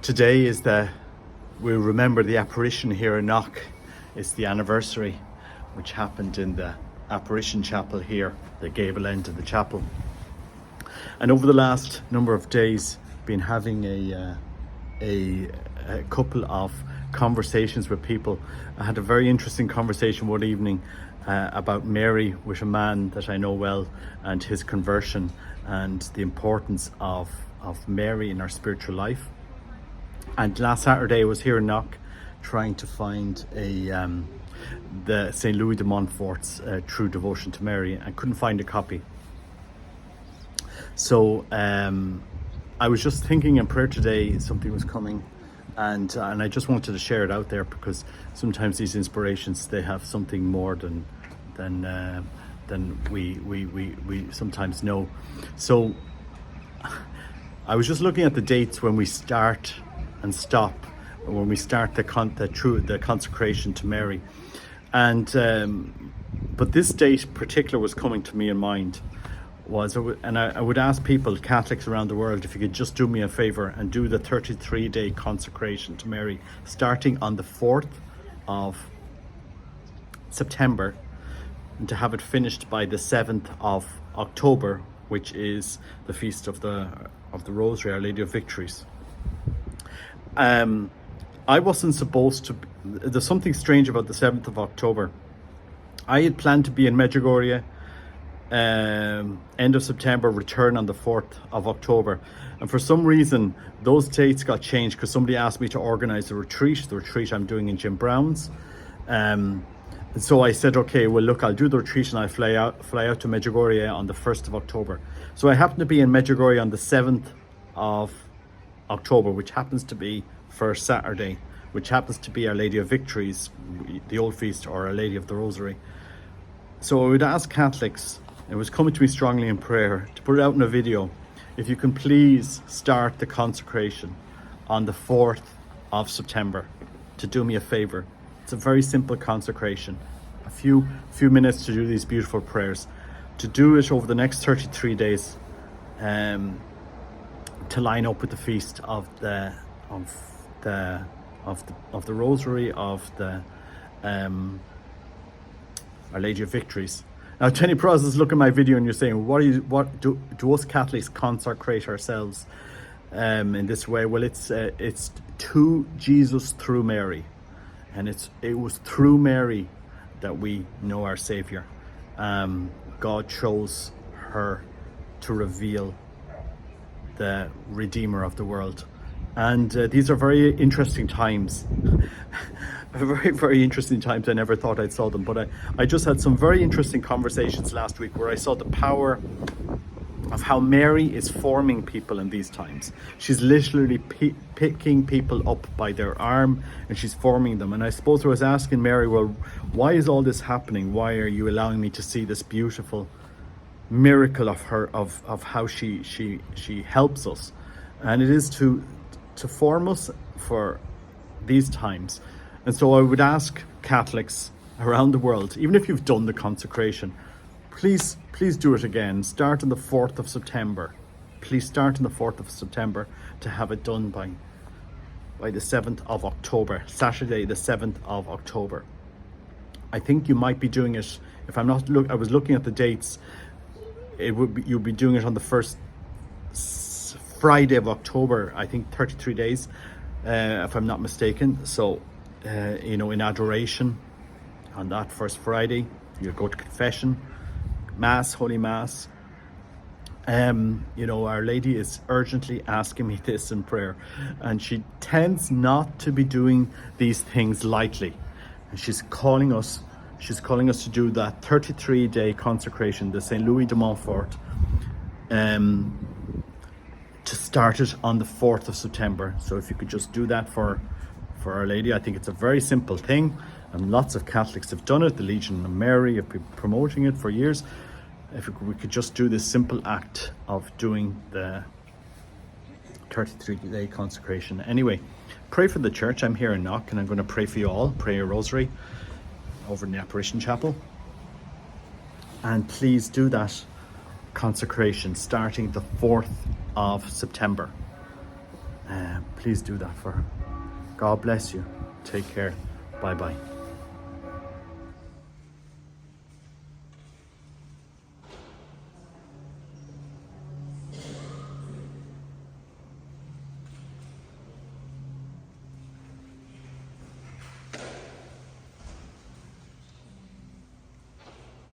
Today we remember the apparition here in Knock. It's the anniversary, which happened in the apparition chapel here, the gable end of the chapel. And over the last number of days, been having a couple of conversations with people. I had a very interesting conversation one evening about Mary with a man that I know well, and his conversion and the importance of Mary in our spiritual life. And last Saturday I was here in Knock trying to find the St. Louis de Montfort's True Devotion to Mary. I couldn't find a copy. So I was just thinking in prayer today something was coming, and I just wanted to share it out there, because sometimes these inspirations, they have something more than we sometimes know. So I was just looking at the dates when we start and stop, when we start the consecration to Mary, and but this date in particular was coming to me in mind. I would ask people, Catholics around the world, if you could just do me a favor and do the 33-day consecration to Mary, starting on the 4th of September, and to have it finished by the 7th of October, which is the feast of the Rosary, Our Lady of Victories. I wasn't supposed to. There's something strange about the 7th of October. I had planned to be in Medjugorje end of September, return on the 4th of October, and for some reason those dates got changed because somebody asked me to organize the retreat I'm doing in Jim Brown's, and so I said, okay, well look, I'll do the retreat and I'll fly out to Medjugorje on the 1st of October. So I happened to be in Medjugorje on the 7th of October, which happens to be First Saturday, which happens to be Our Lady of Victories, the old feast, or Our Lady of the Rosary. So I would ask Catholics, it was coming to me strongly in prayer, to put it out in a video, if you can please start the consecration on the 4th of September, to do me a favor. It's a very simple consecration, a few minutes to do these beautiful prayers, to do it over the next 33 days, to line up with the feast of the Rosary of the Our Lady of Victories. Now, Jenny Pros is looking at my video and you're saying, what do us Catholics consecrate ourselves in this way? Well, it's to Jesus through Mary, and it was through Mary that we know our Savior. God chose her to reveal the Redeemer of the world, and these are very interesting times. Very, very interesting times. I never thought I'd saw them, but I just had some very interesting conversations last week where I saw the power of how Mary is forming people in these times. She's literally picking people up by their arm and she's forming them. And I suppose I was asking Mary, well, why is all this happening? Why are you allowing me to see this beautiful miracle of her, of how she helps us? And it is to form us for these times. And so I would ask Catholics around the world, even if you've done the consecration, please do it again. Start on the 4th of September. Please start on the 4th of September to have it done by the 7th of October, Saturday the 7th of October. I think you might be doing it, if I'm not, I was looking at the dates, you'll be doing it on the first Friday of October, I think 33 days, if I'm not mistaken. So, in adoration on that first Friday, you'll go to confession, Mass, Holy Mass. Our Lady is urgently asking me this in prayer, and she tends not to be doing these things lightly. And she's calling us to do that 33-day consecration, the St. Louis de Montfort, to start it on the 4th of September. So if you could just do that for Our Lady. I think it's a very simple thing, and lots of Catholics have done it. The Legion of Mary have been promoting it for years. If we could just do this simple act of doing the 33-day consecration. Anyway, pray for the church. I'm here in Knock, and I'm going to pray for you all. Pray a rosary over in the apparition chapel. And please do that consecration starting the 4th of September. please do that for her. God bless you. Take care. Bye bye.